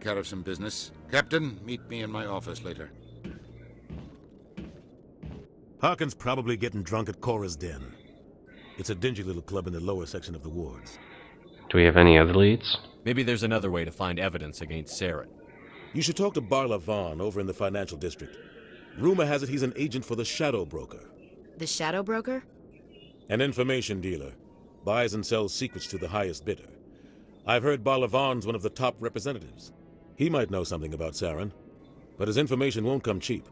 care of some business. Captain, meet me in my office later. Harkin's probably getting drunk at Cora's Den. It's a dingy little club in the lower section of the wards. Do we have any other leads? Maybe there's another way to find evidence against Saren. You should talk to Barla Vaughn over in the financial district. Rumor has it he's an agent for the Shadow Broker. The Shadow Broker? An information dealer. Buys and sells secrets to the highest bidder. I've heard Barla Vaughn's one of the top representatives. He might know something about Saren, but his information won't come cheap.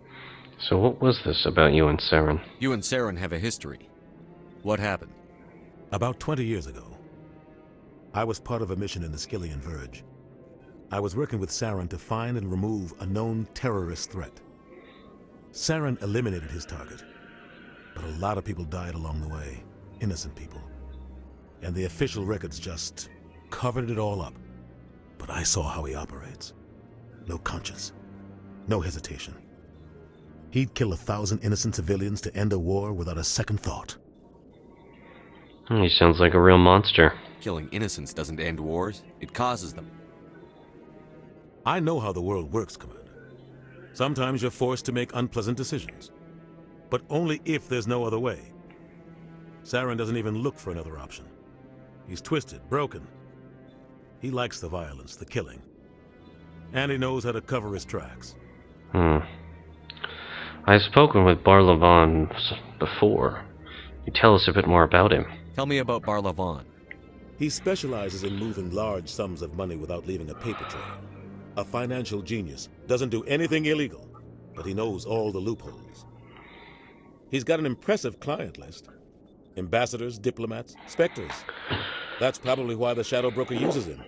So what was this about you and Saren? You and Saren have a history. What happened? About 20 years ago, I was part of a mission in the Skillian Verge. I was working with Saren to find and remove a known terrorist threat. Saren eliminated his target, but a lot of people died along the way, innocent people. And the official records just covered it all up. But I saw how he operates. No conscience, no hesitation. He'd kill 1,000 innocent civilians to end a war without a second thought. He sounds like a real monster. Killing innocents doesn't end wars, it causes them. I know how the world works, Commander. Sometimes you're forced to make unpleasant decisions. But only if there's no other way. Saren doesn't even look for another option. He's twisted, broken. He likes the violence, the killing. And he knows how to cover his tracks. I've spoken with Barla Vaughn before. You tell us a bit more about him. Tell me about Barla Vaughn. He specializes in moving large sums of money without leaving a paper trail. A financial genius, doesn't do anything illegal, but he knows all the loopholes. He's got an impressive client list. Ambassadors, diplomats, specters. That's probably why the Shadow Broker uses him.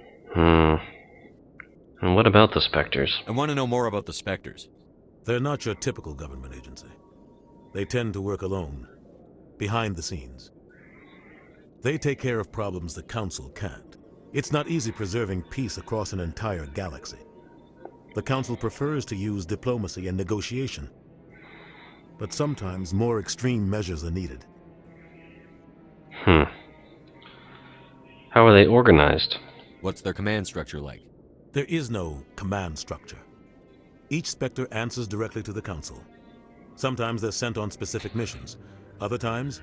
And what about the Spectres? I want to know more about the Spectres. They're not your typical government agency. They tend to work alone, behind the scenes. They take care of problems the Council can't. It's not easy preserving peace across an entire galaxy. The Council prefers to use diplomacy and negotiation. But sometimes more extreme measures are needed. How are they organized? What's their command structure like? There is no command structure. Each Spectre answers directly to the Council. Sometimes they're sent on specific missions. Other times,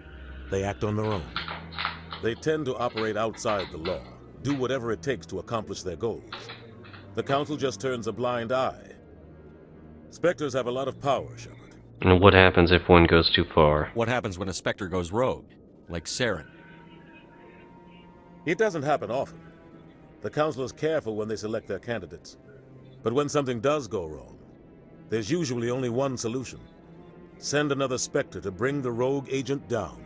they act on their own. They tend to operate outside the law, do whatever it takes to accomplish their goals. The Council just turns a blind eye. Spectres have a lot of power, Shepard. And what happens if one goes too far? What happens when a Spectre goes rogue? Like Saren? It doesn't happen often. The Council is careful when they select their candidates. But when something does go wrong, there's usually only one solution. Send another Spectre to bring the rogue agent down.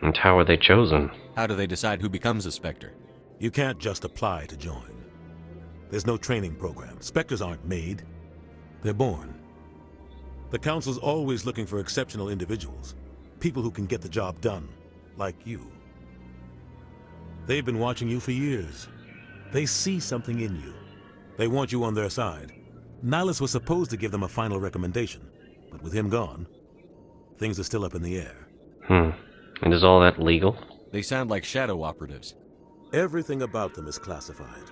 And how are they chosen? How do they decide who becomes a Spectre? You can't just apply to join. There's no training program. Spectres aren't made. They're born. The Council's always looking for exceptional individuals. People who can get the job done. Like you. They've been watching you for years. They see something in you. They want you on their side. Nihilus was supposed to give them a final recommendation, but with him gone, things are still up in the air. And is all that legal? They sound like shadow operatives. Everything about them is classified.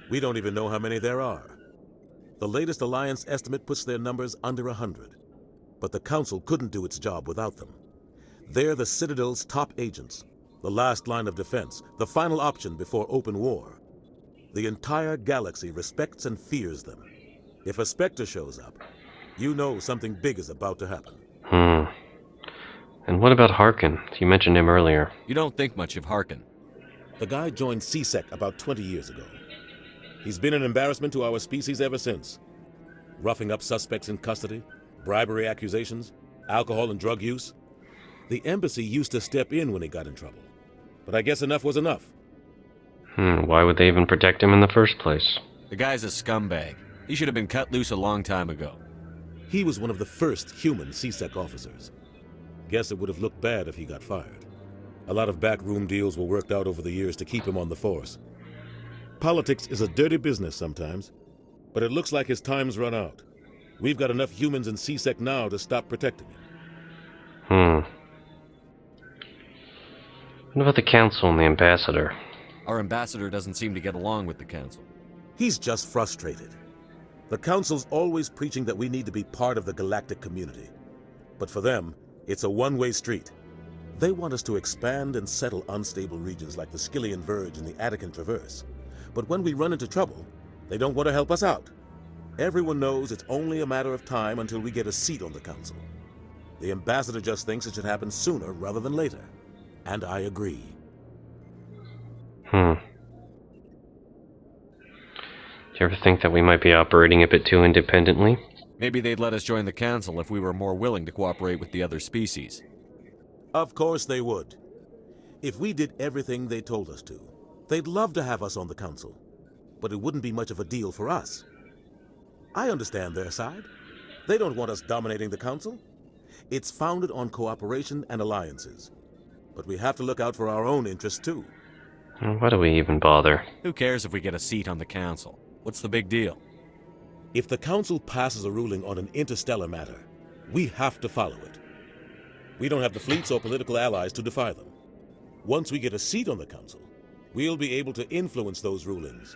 We don't even know how many there are. The latest Alliance estimate puts their numbers under 100. But the Council couldn't do its job without them. They're the Citadel's top agents, the last line of defense, the final option before open war. The entire galaxy respects and fears them. If a Spectre shows up, you know something big is about to happen. And what about Harkin? You mentioned him earlier. You don't think much of Harkin. The guy joined CSEC about 20 years ago. He's been an embarrassment to our species ever since. Roughing up suspects in custody, bribery accusations, alcohol and drug use. The embassy used to step in when he got in trouble. But I guess enough was enough. Why would they even protect him in the first place? The guy's a scumbag. He should have been cut loose a long time ago. He was one of the first human CSEC officers. Guess it would have looked bad if he got fired. A lot of backroom deals were worked out over the years to keep him on the force. Politics is a dirty business sometimes, but it looks like his time's run out. We've got enough humans in CSEC now to stop protecting him. What about the Council and the Ambassador? Our ambassador doesn't seem to get along with the Council. He's just frustrated. The Council's always preaching that we need to be part of the galactic community. But for them, it's a one-way street. They want us to expand and settle unstable regions like the Skillian Verge and the Attican Traverse. But when we run into trouble, they don't want to help us out. Everyone knows it's only a matter of time until we get a seat on the Council. The ambassador just thinks it should happen sooner rather than later. And I agree. Do you ever think that we might be operating a bit too independently? Maybe they'd let us join the Council if we were more willing to cooperate with the other species. Of course they would. If we did everything they told us to, they'd love to have us on the Council. But it wouldn't be much of a deal for us. I understand their side. They don't want us dominating the Council. It's founded on cooperation and alliances. But we have to look out for our own interests too. Why do we even bother? Who cares if we get a seat on the Council? What's the big deal? If the Council passes a ruling on an interstellar matter, we have to follow it. We don't have the fleets or political allies to defy them. Once we get a seat on the Council, we'll be able to influence those rulings,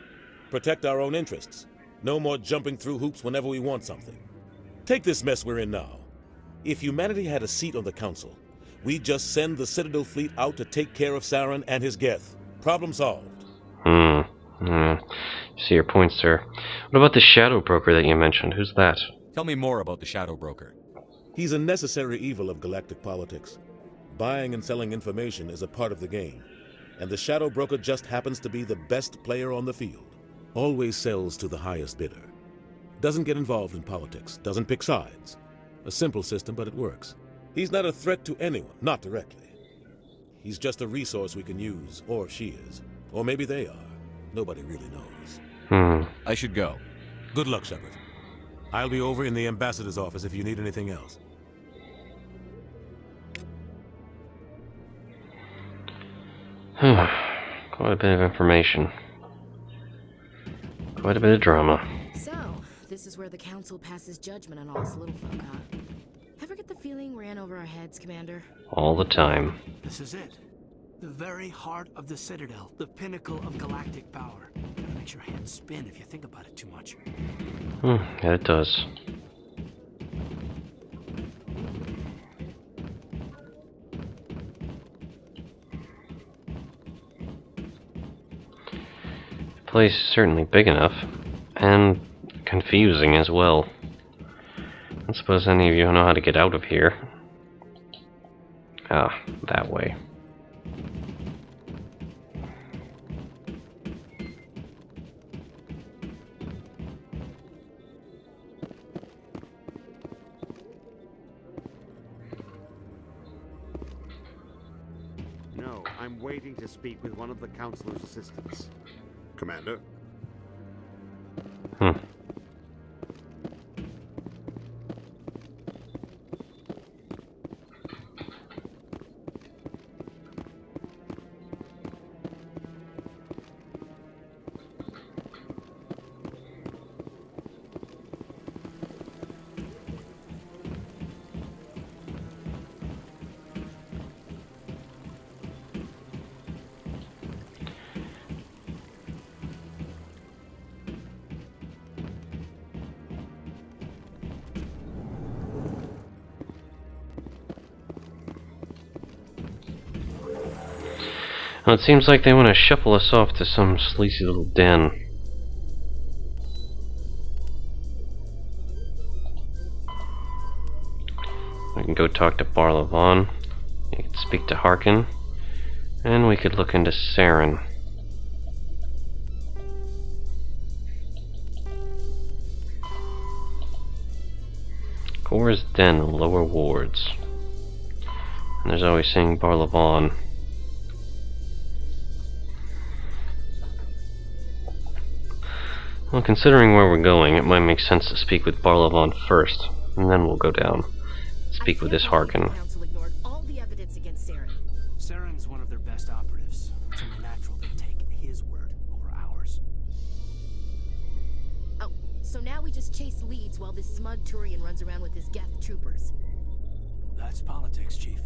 protect our own interests. No more jumping through hoops whenever we want something. Take this mess we're in now. If humanity had a seat on the Council, we'd just send the Citadel fleet out to take care of Saren and his Geth. Problem solved. See your point, sir. What about the Shadow Broker that you mentioned? Who's that? Tell me more about the Shadow Broker. He's a necessary evil of galactic politics. Buying and selling information is a part of the game, and the Shadow Broker just happens to be the best player on the field. Always sells to the highest bidder. Doesn't get involved in politics, doesn't pick sides. A simple system, but it works. He's not a threat to anyone, not directly. He's just a resource we can use, or she is. Or maybe they are. Nobody really knows. I should go. Good luck, Shepard. I'll be over in the ambassador's office if you need anything else. Quite a bit of information. Quite a bit of drama. So, this is where the Council passes judgment on all us little folk, huh? Ever get the feeling we're in over our heads, Commander? All the time. This is it. The very heart of the Citadel. The pinnacle of galactic power. It makes your head spin if you think about it too much. Yeah, it does. The place is certainly big enough. And confusing as well. I don't suppose any of you know how to get out of here. Ah, that way. No, I'm waiting to speak with one of the Councilor's assistants. Commander? Well, it seems like they want to shuffle us off to some sleazy little den. We can go talk to Barlavon. We could speak to Harkin. And we could look into Saren. Core's Den, lower wards. And there's always saying Barlavon. Well, considering where we're going, it might make sense to speak with Barlavon first, and then we'll go down. Speak with this Harkin. The Council ignored all the evidence against Saren. Saren's one of their best operatives. It's only natural they take his word over ours. Oh, so now we just chase leads while this smug Turian runs around with his Geth troopers. That's politics, Chief.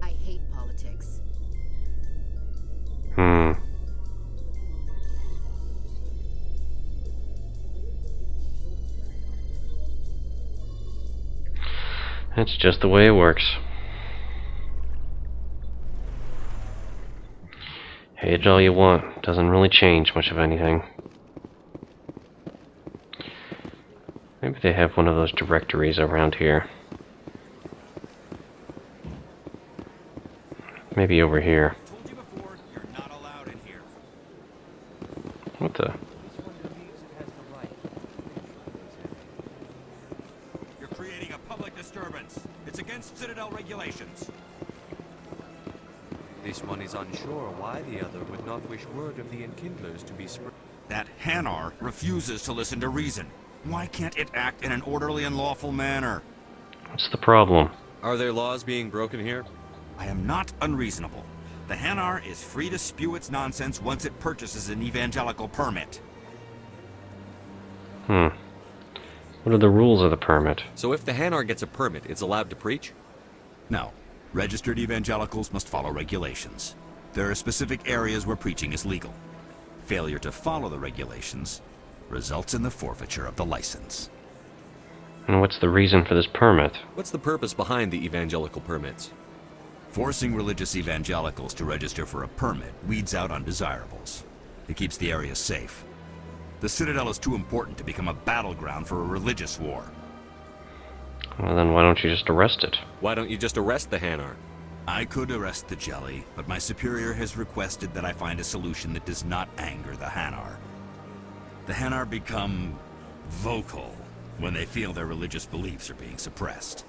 I hate politics. Hmm. That's just the way it works. Hate it all you want. Doesn't really change much of anything. Maybe they have one of those directories around here. Maybe over here. Told you before, you're not allowed in here. What the? You're creating a public disturbance. It's against Citadel regulations. This one is unsure why the other would not wish word of the Enkindlers to be spread. That Hanar refuses to listen to reason. Why can't it act in an orderly and lawful manner? What's the problem? Are there laws being broken here? I am not unreasonable. The Hanar is free to spew its nonsense once it purchases an evangelical permit. What are the rules of the permit? So if the Hanar gets a permit, it's allowed to preach? No. Registered evangelicals must follow regulations. There are specific areas where preaching is legal. Failure to follow the regulations results in the forfeiture of the license. And what's the reason for this permit? What's the purpose behind the evangelical permits? Forcing religious evangelicals to register for a permit weeds out undesirables. It keeps the area safe. The Citadel is too important to become a battleground for a religious war. Well, then why don't you just arrest it? Why don't you just arrest the Hanar? I could arrest the Jelly, but my superior has requested that I find a solution that does not anger the Hanar. The Hanar become vocal when they feel their religious beliefs are being suppressed.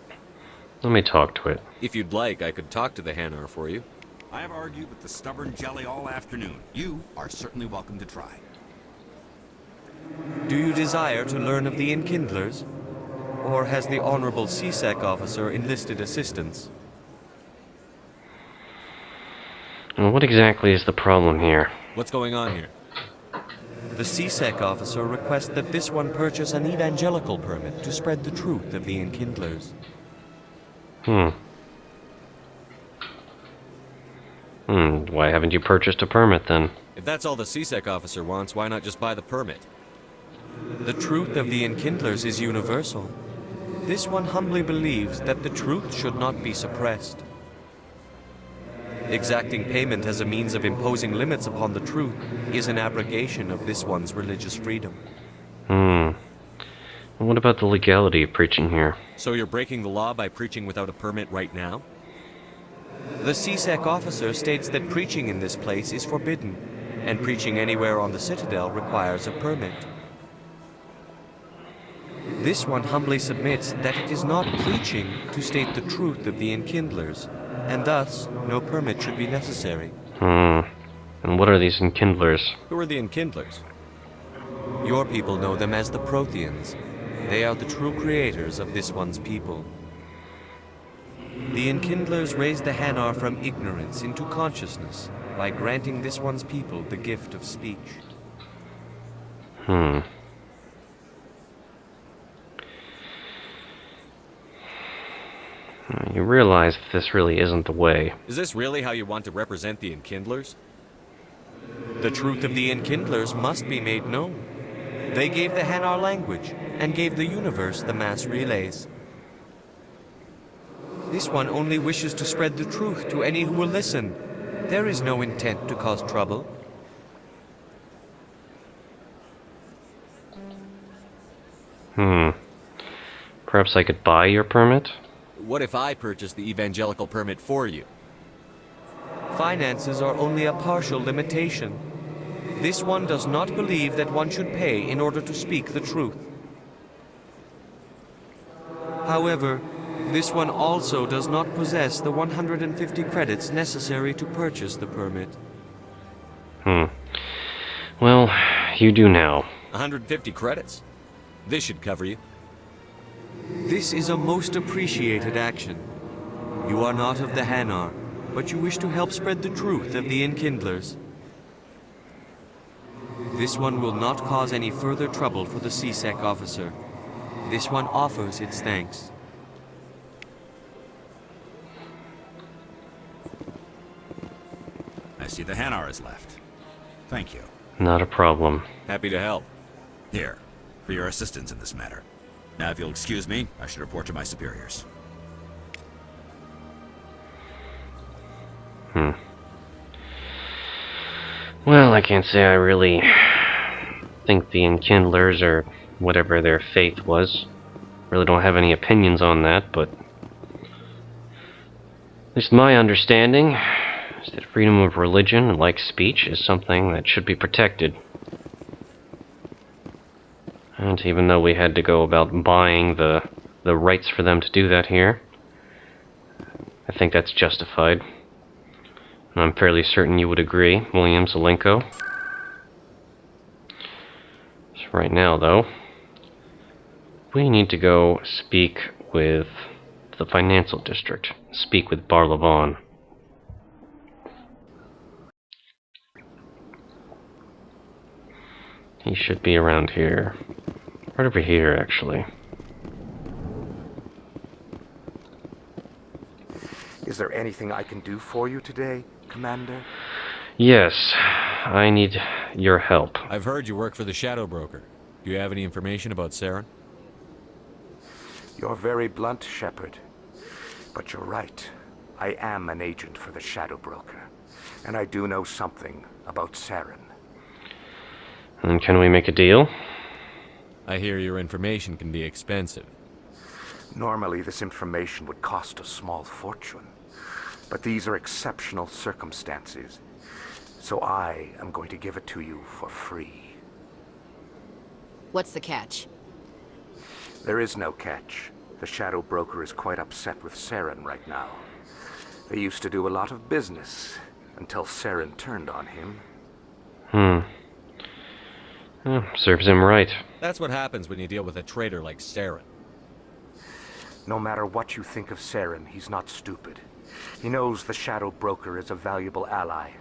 Let me talk to it. If you'd like, I could talk to the Hanar for you. I have argued with the stubborn Jelly all afternoon. You are certainly welcome to try. Do you desire to learn of the Enkindlers? Or has the Honorable CSEC officer enlisted assistance? Well, what exactly is the problem here? What's going on here? The CSEC officer requests that this one purchase an evangelical permit to spread the truth of the Enkindlers. Why haven't you purchased a permit then? If that's all the CSEC officer wants, why not just buy the permit? The truth of the Enkindlers is universal. This one humbly believes that the truth should not be suppressed. Exacting payment as a means of imposing limits upon the truth is an abrogation of this one's religious freedom. What about the legality of preaching here? So you're breaking the law by preaching without a permit right now? The CSEC officer states that preaching in this place is forbidden, and preaching anywhere on the Citadel requires a permit. This one humbly submits that it is not preaching to state the truth of the Enkindlers, and thus no permit should be necessary. And what are these Enkindlers? Who are the Enkindlers? Your people know them as the Protheans. They are the true creators of this one's people. The Enkindlers raised the Hanar from ignorance into consciousness by granting this one's people the gift of speech. You realize that this really isn't the way. Is this really how you want to represent the Enkindlers? The truth of the Enkindlers must be made known. They gave the Hanar language, and gave the universe the mass relays. This one only wishes to spread the truth to any who will listen. There is no intent to cause trouble. Perhaps I could buy your permit? What if I purchase the evangelical permit for you? Finances are only a partial limitation. This one does not believe that one should pay in order to speak the truth. However, this one also does not possess the 150 credits necessary to purchase the permit. Well, you do now. 150 credits? This should cover you. This is a most appreciated action. You are not of the Hanar, but you wish to help spread the truth of the Enkindlers. This one will not cause any further trouble for the CSEC officer. This one offers its thanks. I see the Hanar is left. Thank you. Not a problem. Happy to help. Here, for your assistance in this matter. Now, if you'll excuse me, I should report to my superiors. I can't say I really think the Enkindlers, or whatever their faith was. Really don't have any opinions on that, but at least my understanding is that freedom of religion, like speech, is something that should be protected. And even though we had to go about buying the rights for them to do that here, I think that's justified. And I'm fairly certain you would agree, William Zelenko. So right now, though, we need to go speak with the financial district. Speak with Barlavon. He should be around here. Right over here, actually. Is there anything I can do for you today, Commander? Yes, I need your help. I've heard you work for the Shadow Broker. Do you have any information about Saren? You're very blunt, Shepard. But you're right. I am an agent for the Shadow Broker. And I do know something about Saren. And can we make a deal? I hear your information can be expensive. Normally, this information would cost a small fortune. But these are exceptional circumstances. So I am going to give it to you for free. What's the catch? There is no catch. The Shadow Broker is quite upset with Saren right now. They used to do a lot of business, until Saren turned on him. Well, serves him right. That's what happens when you deal with a traitor like Saren. No matter what you think of Saren, he's not stupid. He knows the Shadow Broker is a valuable ally.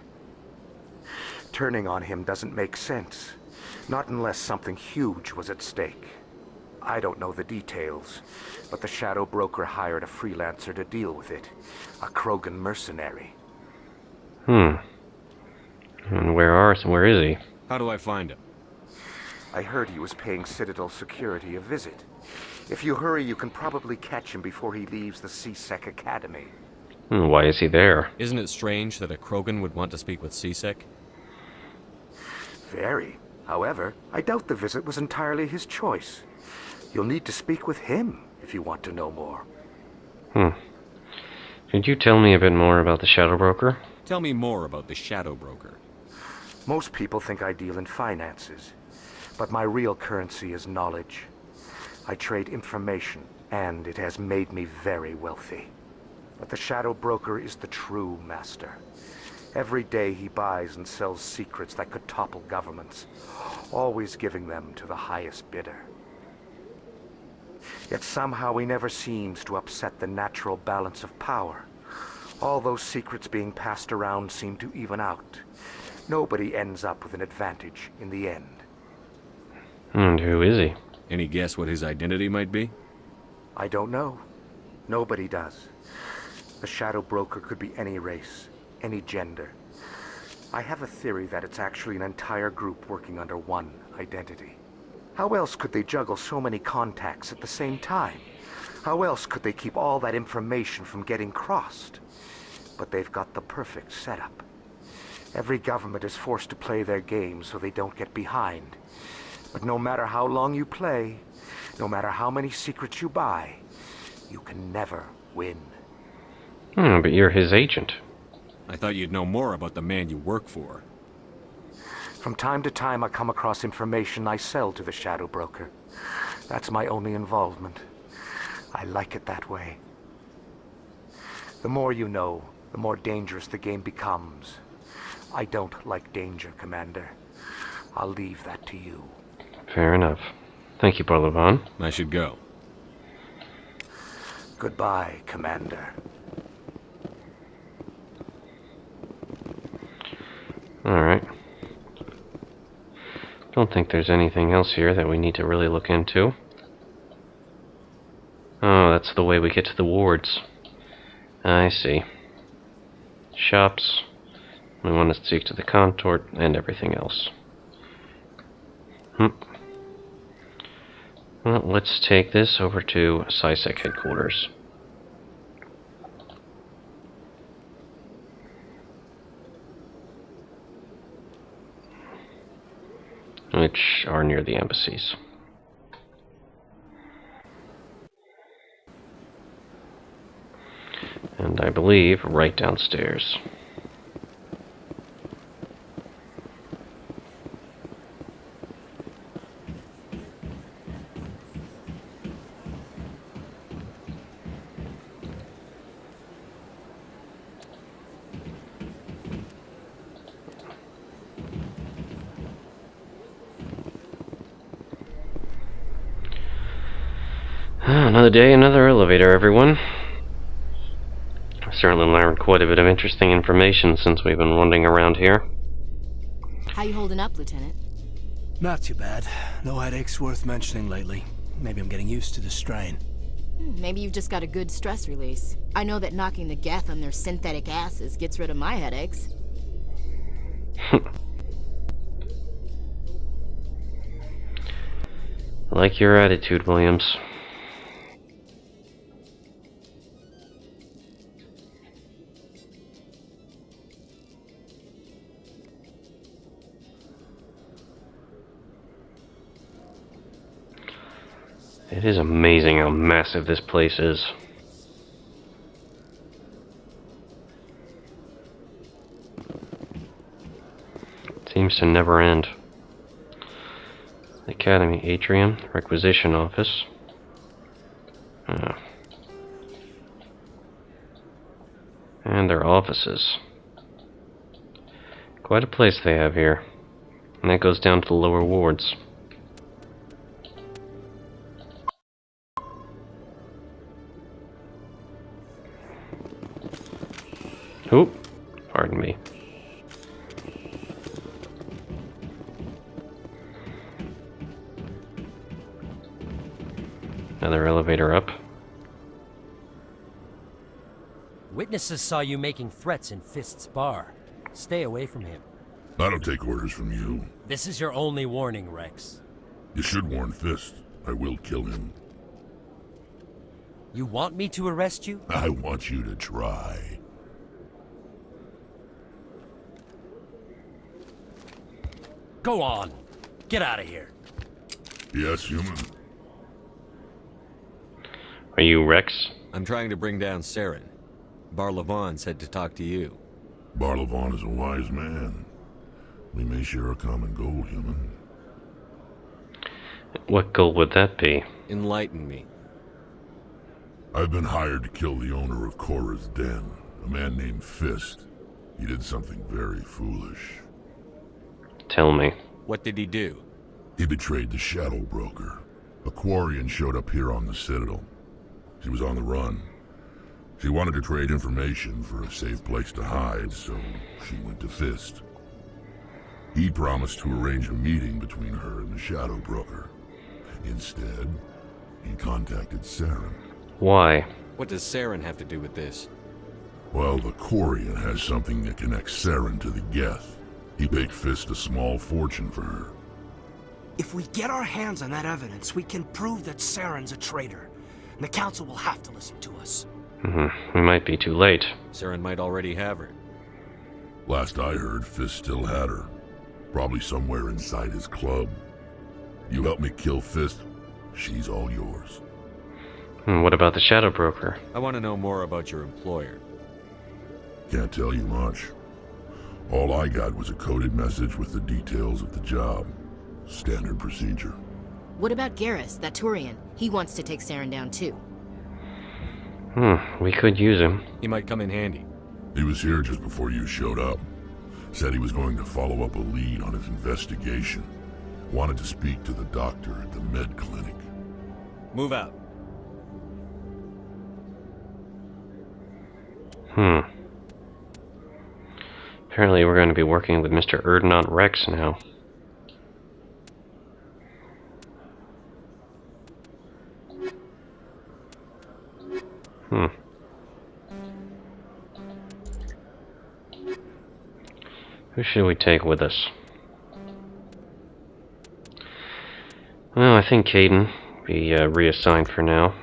Turning on him doesn't make sense. Not unless something huge was at stake. I don't know the details, but the Shadow Broker hired a freelancer to deal with it. A Krogan mercenary. And where is he? How do I find him? I heard he was paying Citadel security a visit. If you hurry, you can probably catch him before he leaves the C-Sec Academy. Why is he there? Isn't it strange that a Krogan would want to speak with C-Sec? Very. However, I doubt the visit was entirely his choice. You'll need to speak with him if you want to know more. Could you tell me a bit more about the Shadow Broker? Tell me more about the Shadow Broker. Most people think I deal in finances, but my real currency is knowledge. I trade information, and it has made me very wealthy. But the Shadow Broker is the true master. Every day he buys and sells secrets that could topple governments, always giving them to the highest bidder. Yet somehow he never seems to upset the natural balance of power. All those secrets being passed around seem to even out. Nobody ends up with an advantage in the end. And who is he? Any guess what his identity might be? I don't know. Nobody does. The Shadow Broker could be any race, any gender. I have a theory that it's actually an entire group working under one identity. How else could they juggle so many contacts at the same time? How else could they keep all that information from getting crossed? But they've got the perfect setup. Every government is forced to play their game so they don't get behind. But no matter how long you play, no matter how many secrets you buy, you can never win. But you're his agent. I thought you'd know more about the man you work for. From time to time, I come across information I sell to the Shadow Broker. That's my only involvement. I like it that way. The more you know, the more dangerous the game becomes. I don't like danger, Commander. I'll leave that to you. Fair enough. Thank you, Barlavon. I should go. Goodbye, Commander. Alright. Don't think there's anything else here that we need to really look into. Oh, that's the way we get to the wards. I see. Shops. We want to speak to the contort and everything else. Well, let's take this over to C-Sec headquarters. which are near the embassies. And I believe right downstairs. Another day, another elevator, everyone. I've certainly learned quite a bit of interesting information since we've been wandering around here. How you holding up, Lieutenant? Not too bad. No headaches worth mentioning lately. Maybe I'm getting used to the strain. Maybe you've just got a good stress release. I know that knocking the geth on their synthetic asses gets rid of my headaches. Like your attitude, Williams. It is amazing how massive this place is. It seems to never end. Academy Atrium, Requisition Office. And their offices. Quite a place they have here. And that goes down to the lower wards. Oop, pardon me. Another elevator up. Witnesses saw you making threats in Fist's bar. Stay away from him. I don't take orders from you. This is your only warning, Wrex. You should warn Fist. I will kill him. You want me to arrest you? I want you to try. Go on. Get out of here. Yes, human. Are you Wrex? I'm trying to bring down Saren. Barlavon said to talk to you. Barlavon is a wise man. We may share a common goal, human. What goal would that be? Enlighten me. I've been hired to kill the owner of Korra's Den, a man named Fist. He did something very foolish. Tell me. What did he do? He betrayed the Shadow Broker. A Quarian showed up here on the Citadel. She was on the run. She wanted to trade information for a safe place to hide, so she went to Fist. He promised to arrange a meeting between her and the Shadow Broker. Instead, he contacted Saren. Why? What does Saren have to do with this? Well, the Quarian has something that connects Saren to the Geth. He paid Fist a small fortune for her. If we get our hands on that evidence, we can prove that Saren's a traitor. And the Council will have to listen to us. We might be too late. Saren might already have her. Last I heard, Fist still had her. Probably somewhere inside his club. You help me kill Fist, she's all yours. What about the Shadow Broker? I want to know more about your employer. Can't tell you much. All I got was a coded message with the details of the job. Standard procedure. What about Garrus, that Turian? He wants to take Saren down too. We could use him. He might come in handy. He was here just before you showed up. Said he was going to follow up a lead on his investigation. Wanted to speak to the doctor at the med clinic. Move out. Apparently we're going to be working with Mr. Urdnot Wrex now. Who should we take with us? Well, I think Caden be reassigned for now.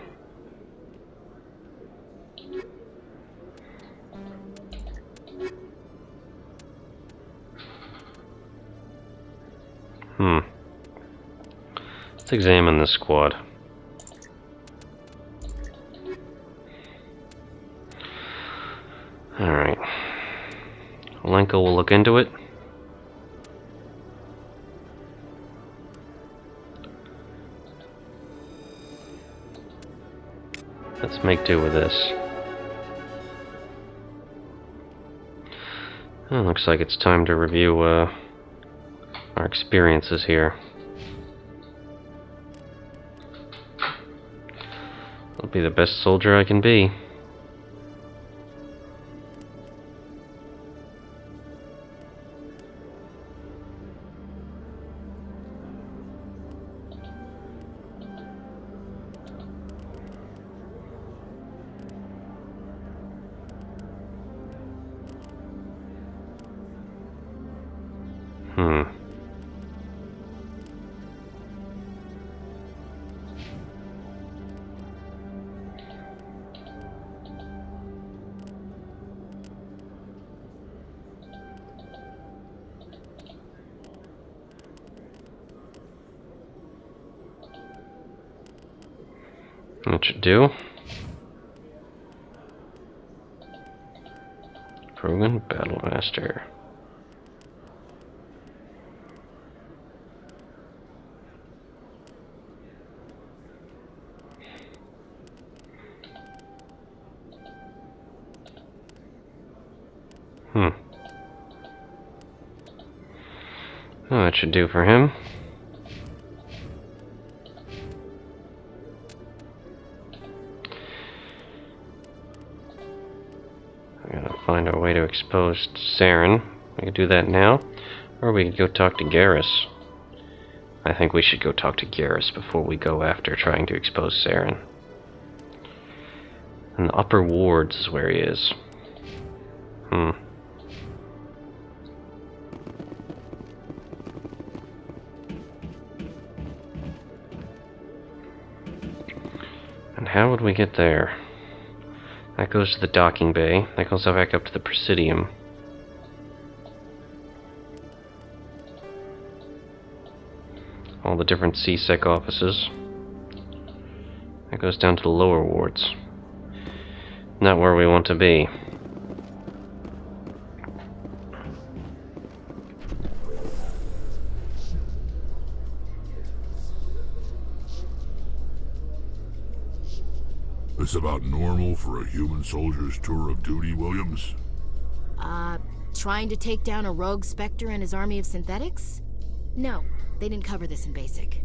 Let's examine this squad. Alright. Lenko will look into it. Let's make do with this. Well, looks like it's time to review our experiences here. I'll be the best soldier I can be. That should do. Krogan Battlemaster. Oh, that should do for him. Find our way to expose Saren. We could do that now, or we could go talk to Garrus. I think we should go talk to Garrus before we go after trying to expose Saren. And the upper wards is where he is. And how would we get there? That goes to the docking bay. That goes back up to the Presidium. All the different CSEC offices. That goes down to the lower wards. Not where we want to be. This about normal for a human soldier's tour of duty, Williams? Trying to take down a rogue Spectre and his army of synthetics? No, they didn't cover this in basic.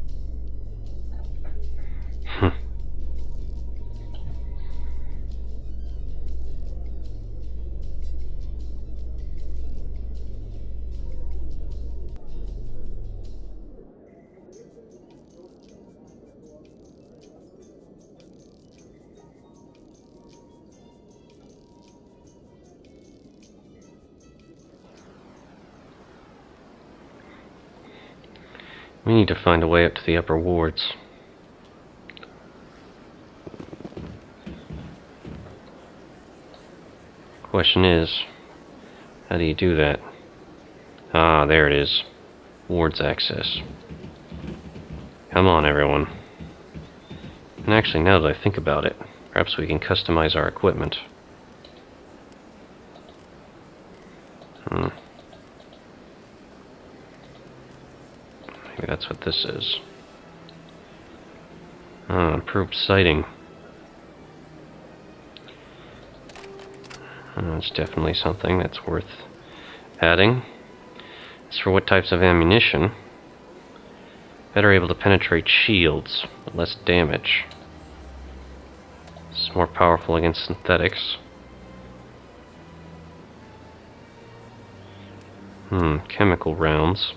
We need to find a way up to the upper wards. Question is, how do you do that? Ah, there it is. Wards access. Come on, everyone. And actually, now that I think about it, perhaps we can customize our equipment. Maybe that's what this is. Improved sighting. That's definitely something that's worth adding. As for what types of ammunition, better able to penetrate shields, but less damage. It's more powerful against synthetics. Chemical rounds.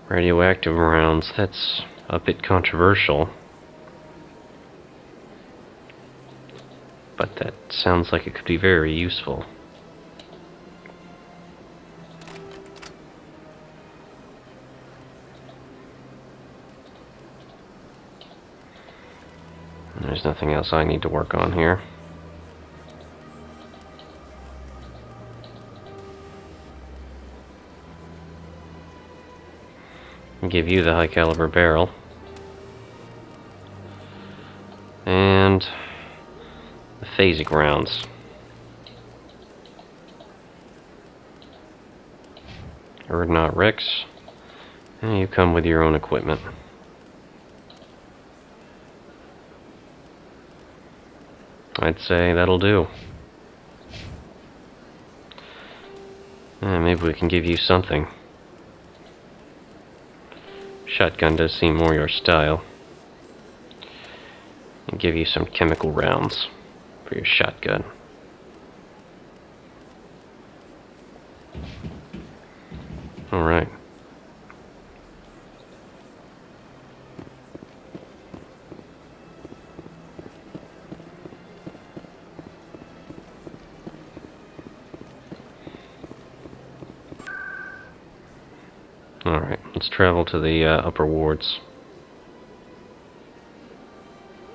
Radioactive rounds, that's a bit controversial. But that sounds like it could be very useful. There's nothing else I need to work on here. Give you the high caliber barrel. And the phasic rounds. Urdnot Wrex. And you come with your own equipment. I'd say that'll do. Maybe we can give you something. Shotgun does seem more your style. And give you some chemical rounds for your shotgun. Alright. Alright, let's travel to the upper wards.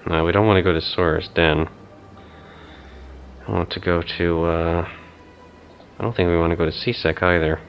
No, we don't want to go to Sawyer's Den. I want to go to, I don't think we want to go to CSEC either.